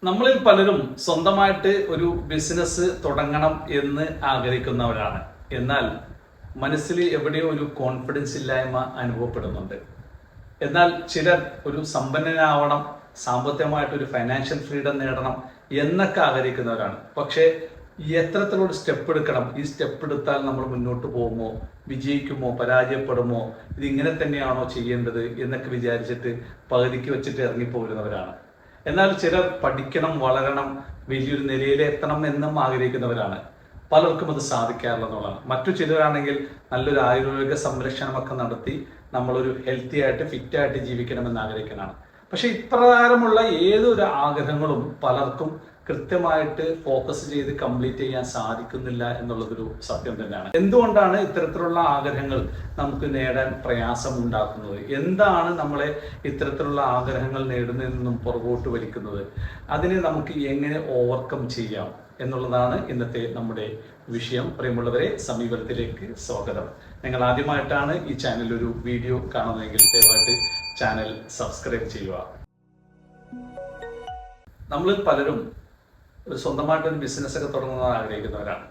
നമ്മളിൽ പലരും സ്വന്തമായിട്ട് ഒരു ബിസിനസ് തുടങ്ങണം എന്ന് ആഗ്രഹിക്കുന്നവരാണ്. എന്നാൽ മനസ്സിൽ എവിടെയോ ഒരു കോൺഫിഡൻസ് ഇല്ലായ്മ അനുഭവപ്പെടുന്നുണ്ട്. എന്നാൽ ചിലർ ഒരു സമ്പന്നനാവണം, സാമ്പത്തികമായിട്ടൊരു ഫൈനാൻഷ്യൽ ഫ്രീഡം നേടണം എന്നൊക്കെ ആഗ്രഹിക്കുന്നവരാണ്. പക്ഷേ എത്രത്തിലുള്ള സ്റ്റെപ്പ് എടുക്കണം, ഈ സ്റ്റെപ്പ് എടുത്താൽ നമ്മൾ മുന്നോട്ട് പോകുമോ, വിജയിക്കുമോ, പരാജയപ്പെടുമോ, ഇതിങ്ങനെ തന്നെയാണോ ചെയ്യേണ്ടത് എന്നൊക്കെ വിചാരിച്ചിട്ട് പകുതിക്ക് വെച്ചിട്ട് ഇറങ്ങിപ്പോരുന്നവരാണ്. എന്നാൽ ചിലർ പഠിക്കണം, വളരണം, വലിയൊരു നിലയിലെത്തണം എന്നും ആഗ്രഹിക്കുന്നവരാണ്. പലർക്കും അത് സാധിക്കാറില്ല എന്നുള്ളതാണ്. മറ്റു ചിലരാണെങ്കിൽ നല്ലൊരു ആയുർവേദ സംരക്ഷണമൊക്കെ നടത്തി നമ്മളൊരു ഹെൽത്തി ആയിട്ട് ഫിറ്റായിട്ട് ജീവിക്കണമെന്ന് ആഗ്രഹിക്കുന്നതാണ്. പക്ഷെ ഇപ്രകാരമുള്ള ഏതൊരു ആഗ്രഹങ്ങളും പലർക്കും കൃത്യമായിട്ട് ഫോക്കസ് ചെയ്ത് കംപ്ലീറ്റ് ചെയ്യാൻ സാധിക്കുന്നില്ല എന്നുള്ളതൊരു സത്യം തന്നെയാണ്. എന്തുകൊണ്ടാണ് ഇത്തരത്തിലുള്ള ആഗ്രഹങ്ങൾ നമുക്ക് നേടാൻ പ്രയാസം ഉണ്ടാക്കുന്നത്? എന്താണ് നമ്മളെ ഇത്തരത്തിലുള്ള ആഗ്രഹങ്ങൾ നേടുന്നതെന്നും പുറകോട്ട് വലിക്കുന്നത്? അതിനെ നമുക്ക് എങ്ങനെ ഓവർകം ചെയ്യാം എന്നുള്ളതാണ് ഇന്നത്തെ നമ്മുടെ വിഷയം. പ്രിയമുള്ളവരെ, സമീപനത്തിലേക്ക് സ്വാഗതം. നിങ്ങൾ ആദ്യമായിട്ടാണ് ഈ ചാനലിൽ ഒരു വീഡിയോ കാണുന്നതെങ്കിൽ ദയവായിട്ട് ചാനൽ സബ്സ്ക്രൈബ് ചെയ്യുക. നമ്മൾ പലരും ഒരു സ്വന്തമായിട്ടൊരു ബിസിനസ് ഒക്കെ തുടങ്ങുന്നത് ആഗ്രഹിക്കുന്നവരാണ്.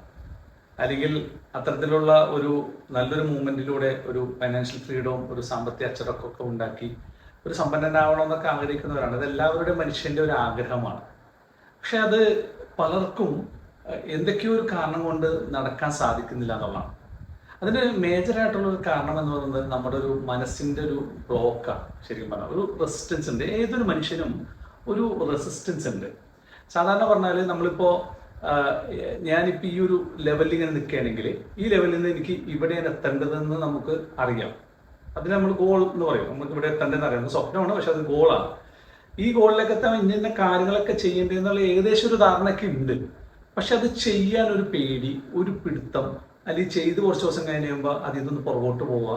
അല്ലെങ്കിൽ അത്തരത്തിലുള്ള ഒരു നല്ലൊരു മൂവ്മെന്റിലൂടെ ഒരു ഫൈനാൻഷ്യൽ ഫ്രീഡവും ഒരു സാമ്പത്തിക അച്ചടക്കമൊക്കെ ഉണ്ടാക്കി ഒരു സമ്പന്നനാവണമെന്നൊക്കെ ആഗ്രഹിക്കുന്നവരാണ്. അത് എല്ലാവരുടെയും മനുഷ്യന്റെ ഒരു ആഗ്രഹമാണ്. പക്ഷെ അത് പലർക്കും എന്തൊക്കെയോ ഒരു കാരണം കൊണ്ട് നടക്കാൻ സാധിക്കുന്നില്ല എന്നുള്ളതാണ്. അതിന് മേജറായിട്ടുള്ള ഒരു കാരണം എന്ന് പറയുന്നത് നമ്മുടെ ഒരു മനസ്സിന്റെ ഒരു ബ്ലോക്കാണ്. ശരിക്കും പറഞ്ഞാൽ ഒരു റെസിസ്റ്റൻസ് ഉണ്ട്. ഏതൊരു മനുഷ്യനും ഒരു റെസിസ്റ്റൻസ് ഉണ്ട്. സാധാരണ പറഞ്ഞാൽ നമ്മളിപ്പോൾ ഞാനിപ്പോൾ ഈ ഒരു ലെവലിൽ ഇങ്ങനെ നിൽക്കുകയാണെങ്കിൽ ഈ ലെവലിൽ നിന്ന് എനിക്ക് ഇവിടെയാണ് എത്തേണ്ടതെന്ന് നമുക്ക് അറിയാം. അതിന് നമ്മൾ ഗോൾ എന്ന് പറയും. നമുക്ക് ഇവിടെ എത്തേണ്ടതെന്ന് അറിയാം. സ്വപ്നമാണ്, പക്ഷെ അത് ഗോളാണ്. ഈ ഗോളിലേക്ക് എത്താൻ ഇന്ന കാര്യങ്ങളൊക്കെ ചെയ്യേണ്ടതെന്നുള്ള ഏകദേശം ഒരു ധാരണയൊക്കെ ഉണ്ട്. പക്ഷെ അത് ചെയ്യാൻ ഒരു പേടി, ഒരു പിടുത്തം, അല്ലെങ്കിൽ ചെയ്ത് കുറച്ച് ദിവസം കഴിഞ്ഞ് കഴിയുമ്പോൾ അതിൽ നിന്ന് പുറകോട്ട് പോവുക,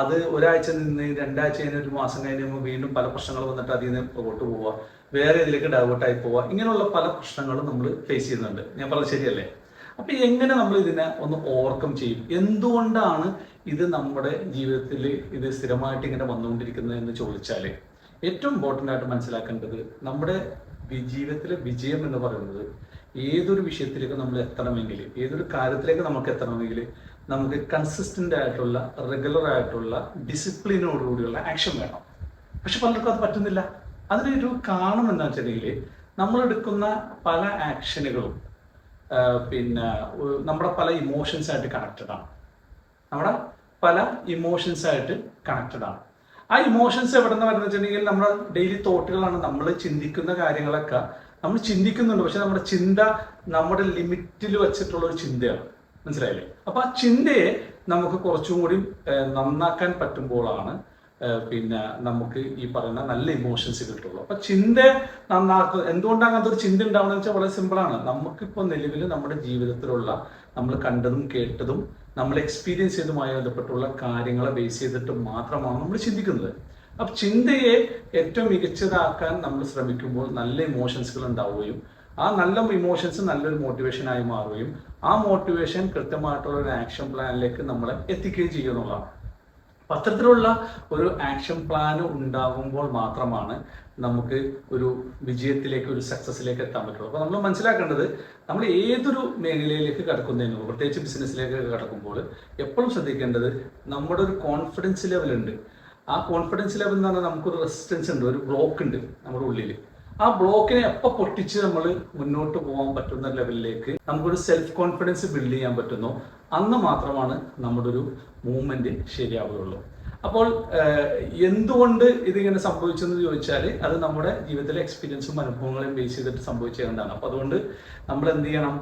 അത് ഒരാഴ്ച നിന്ന് രണ്ടാഴ്ച കഴിഞ്ഞ് ഒരു മാസം കഴിഞ്ഞ് കഴിയുമ്പോൾ വീണ്ടും പല പ്രശ്നങ്ങൾ വന്നിട്ട് അതിൽ നിന്ന് പുറകോട്ട് പോവുക, വേറെ ഇതിലേക്ക് ഡൈവേർട്ടായി പോവുക, ഇങ്ങനെയുള്ള പല പ്രശ്നങ്ങളും നമ്മൾ ഫേസ് ചെയ്യുന്നുണ്ട്. ഞാൻ പറഞ്ഞത് ശരിയല്ലേ? അപ്പൊ എങ്ങനെ നമ്മൾ ഇതിനെ ഒന്ന് ഓവർകം ചെയ്യും? എന്തുകൊണ്ടാണ് ഇത് നമ്മുടെ ജീവിതത്തിൽ ഇത് സ്ഥിരമായിട്ട് ഇങ്ങനെ വന്നുകൊണ്ടിരിക്കുന്നത് എന്ന് ചോദിച്ചാൽ ഏറ്റവും ഇമ്പോർട്ടൻ്റ് ആയിട്ട് മനസ്സിലാക്കേണ്ടത് നമ്മുടെ ജീവിതത്തിലെ വിജയം എന്ന് പറയുന്നത് ഏതൊരു വിഷയത്തിലേക്ക് നമ്മൾ എത്തണമെങ്കിൽ, ഏതൊരു കാര്യത്തിലേക്ക് നമുക്ക് എത്തണമെങ്കിൽ നമുക്ക് കൺസിസ്റ്റന്റ് ആയിട്ടുള്ള, റെഗുലർ ആയിട്ടുള്ള, ഡിസിപ്ലിനോടുകൂടിയുള്ള ആക്ഷൻ വേണം. പക്ഷെ പലർക്കും അത് പറ്റുന്നില്ല. അതിനൊരു കാരണം എന്താ വെച്ചിട്ടുണ്ടെങ്കിൽ നമ്മളെടുക്കുന്ന പല ആക്ഷനുകളും നമ്മുടെ പല ഇമോഷൻസ് ആയിട്ട് കണക്റ്റഡ് ആണ്. നമ്മുടെ പല ഇമോഷൻസ് ആയിട്ട് കണക്റ്റഡ് ആണ്. ആ ഇമോഷൻസ് എവിടെ നിന്ന് വരുന്നത് വെച്ചിട്ടുണ്ടെങ്കിൽ നമ്മുടെ ഡെയിലി തോട്ടുകളാണ്. നമ്മൾ ചിന്തിക്കുന്ന കാര്യങ്ങളൊക്കെ നമ്മൾ ചിന്തിക്കുന്നുണ്ട്, പക്ഷെ നമ്മുടെ ചിന്ത നമ്മുടെ ലിമിറ്റിൽ വെച്ചിട്ടുള്ള ഒരു ചിന്തയാണ്. മനസ്സിലായില്ലേ? അപ്പൊ ആ ചിന്തയെ നമുക്ക് കുറച്ചും കൂടി നന്നാക്കാൻ പറ്റുമ്പോഴാണ് നമുക്ക് ഈ പറയുന്ന നല്ല ഇമോഷൻസ് കിട്ടുള്ളൂ. അപ്പൊ ചിന്ത നന്നാക്കുക. എന്തുകൊണ്ടാണ് അങ്ങനത്തെ ഒരു ചിന്ത ഉണ്ടാവുന്നത് വെച്ചാൽ വളരെ സിമ്പിളാണ്. നമുക്കിപ്പോൾ നിലവിൽ നമ്മുടെ ജീവിതത്തിലുള്ള നമ്മൾ കണ്ടതും കേട്ടതും നമ്മൾ എക്സ്പീരിയൻസ് ചെയ്തതുമായി ബന്ധപ്പെട്ടുള്ള കാര്യങ്ങളെ ബേസ് ചെയ്തിട്ട് മാത്രമാണ് നമ്മൾ ചിന്തിക്കുന്നത്. അപ്പൊ ചിന്തയെ ഏറ്റവും മികച്ചതാക്കാൻ നമ്മൾ ശ്രമിക്കുമ്പോൾ നല്ല ഇമോഷൻസുകൾ ഉണ്ടാവുകയും ആ നല്ല ഇമോഷൻസ് നല്ലൊരു മോട്ടിവേഷനായി മാറുകയും ആ മോട്ടിവേഷൻ കൃത്യമായിട്ടുള്ള ഒരു ആക്ഷൻ പ്ലാനിലേക്ക് നമ്മളെ എത്തിക്കുകയും ചെയ്യുന്നുള്ളതാണ്. അത്തരത്തിലുള്ള ഒരു ആക്ഷൻ പ്ലാൻ ഉണ്ടാകുമ്പോൾ മാത്രമാണ് നമുക്ക് ഒരു വിജയത്തിലേക്ക്, ഒരു സക്സസിലേക്ക് എത്താൻ പറ്റുള്ളൂ. അപ്പോൾ നമ്മൾ മനസ്സിലാക്കേണ്ടത്, നമ്മൾ ഏതൊരു മേഖലയിലേക്ക് കടക്കുന്നതിന്, പ്രത്യേകിച്ച് ബിസിനസ്സിലേക്ക് കടക്കുമ്പോൾ എപ്പോഴും ശ്രദ്ധിക്കേണ്ടത് നമ്മുടെ ഒരു കോൺഫിഡൻസ് ലെവൽ ഉണ്ട്. ആ കോൺഫിഡൻസ് ലെവൽ എന്ന് പറഞ്ഞാൽ നമുക്കൊരു റെസിസ്റ്റൻസ് ഉണ്ട്, ഒരു ബ്ലോക്ക് ഉണ്ട് നമ്മുടെ ഉള്ളിൽ. ആ ബ്ലോക്കിനെ എപ്പോൾ പൊട്ടിച്ച് നമ്മൾ മുന്നോട്ട് പോകാൻ പറ്റുന്ന ലെവലിലേക്ക് നമുക്കൊരു സെൽഫ് കോൺഫിഡൻസ് ബിൽഡ് ചെയ്യാൻ പറ്റുന്നു, അന്ന് മാത്രമാണ് നമ്മുടെ ഒരു മൂവ്മെന്റ് ശരിയാവുകയുള്ളൂ. അപ്പോൾ എന്തുകൊണ്ട് ഇതിങ്ങനെ സംഭവിച്ചെന്ന് ചോദിച്ചാൽ അത് നമ്മുടെ ജീവിതത്തിലെ എക്സ്പീരിയൻസും അനുഭവങ്ങളെയും ബേസ് ചെയ്തിട്ട് സംഭവിച്ചതുകൊണ്ടാണ്. അപ്പോൾ അതുകൊണ്ട് നമ്മൾ എന്ത് ചെയ്യണം?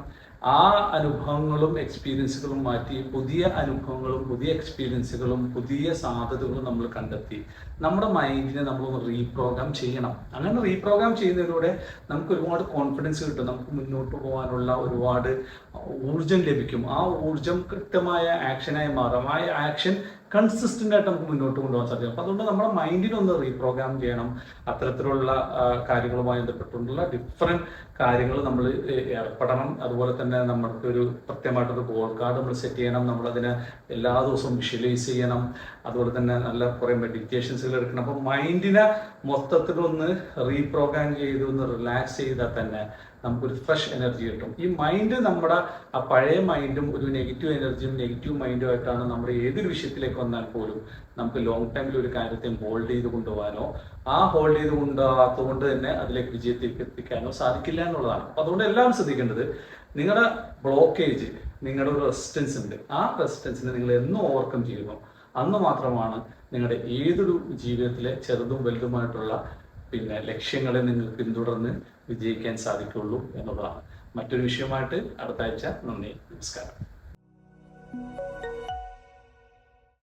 ആ അനുഭവങ്ങളും എക്സ്പീരിയൻസുകളും മാറ്റി പുതിയ അനുഭവങ്ങളും പുതിയ എക്സ്പീരിയൻസുകളും പുതിയ സാധ്യതകളും നമ്മൾ കണ്ടെത്തി നമ്മുടെ മൈൻഡിനെ നമ്മളൊന്ന് റീപ്രോഗ്രാം ചെയ്യണം. അങ്ങനെ റീപ്രോഗ്രാം ചെയ്യുന്നതിലൂടെ നമുക്ക് ഒരുപാട് കോൺഫിഡൻസ് കിട്ടും. നമുക്ക് മുന്നോട്ട് പോകാനുള്ള ഒരുപാട് ഊർജം ലഭിക്കും. ആ ഊർജം കൃത്യമായ ആക്ഷനായി മാറും. ആ ആക്ഷൻ കൺസിസ്റ്റൻ്റ് ആയിട്ട് നമുക്ക് മുന്നോട്ട് കൊണ്ടുപോകാൻ സാധിക്കും. അപ്പോൾ അതുകൊണ്ട് നമ്മുടെ മൈൻഡിനൊന്ന് റീപ്രോഗ്രാം ചെയ്യണം. അത്തരത്തിലുള്ള കാര്യങ്ങളുമായി ബന്ധപ്പെട്ടുള്ള ഡിഫറെൻറ്റ് കാര്യങ്ങൾ നമ്മൾ ഏർപ്പെടണം. അതുപോലെ തന്നെ നമ്മൾക്ക് ഒരു കൃത്യമായിട്ടൊരു ഗോൾ കാർഡ് നമ്മൾ സെറ്റ് ചെയ്യണം. നമ്മളതിനെ എല്ലാ ദിവസവും വിഷ്വലൈസ് ചെയ്യണം. അതുപോലെ തന്നെ നല്ല കുറേ മെഡിറ്റേഷൻസുകൾ എടുക്കണം. അപ്പോൾ മൈൻഡിനെ മൊത്തത്തിലൊന്ന് റീപ്രോഗ്രാം ചെയ്ത് ഒന്ന് റിലാക്സ് ചെയ്താൽ തന്നെ നമുക്കൊരു ഫ്രഷ് എനർജി കിട്ടും. ഈ മൈൻഡ് നമ്മുടെ ആ പഴയ മൈൻഡും ഒരു നെഗറ്റീവ് എനർജിയും നെഗറ്റീവ് മൈൻഡും ആയിട്ടാണ് നമ്മൾ ഏതൊരു വിഷയത്തിലേക്ക് വന്നാൽ പോലും നമുക്ക് ലോങ് ടൈമിൽ ഒരു കാര്യത്തെ ഹോൾഡ് ചെയ്ത് കൊണ്ടുപോകാനോ ആ ഹോൾഡ് ചെയ്ത് കൊണ്ടുപോകാത്തതുകൊണ്ട് തന്നെ അതിലേക്ക് വിജയത്തിലേക്ക് എത്തിക്കാനോ സാധിക്കില്ല എന്നുള്ളതാണ്. അപ്പോൾ അതുകൊണ്ട് എല്ലാവരും ശ്രദ്ധിക്കേണ്ടത്, നിങ്ങളുടെ ബ്ലോക്കേജ്, നിങ്ങളുടെ ഒരു റെസിസ്റ്റൻസ് ഉണ്ട്. ആ റെസിസ്റ്റൻസിനെ നിങ്ങൾ എന്ന് ഓവർകം ചെയ്യുന്നു അന്ന് മാത്രമാണ് നിങ്ങളുടെ ഏതൊരു ജീവിതത്തിലെ ചെറുതും വലുതുമായിട്ടുള്ള ലക്ഷ്യങ്ങളെ നിങ്ങൾ പിന്തുടർന്ന് വിജയിക്കാൻ സാധിക്കുള്ളൂ എന്നുള്ളതാണ്. മറ്റൊരു വിഷയമായിട്ട് അടുത്ത ആഴ്ച. നന്ദി, നമസ്കാരം.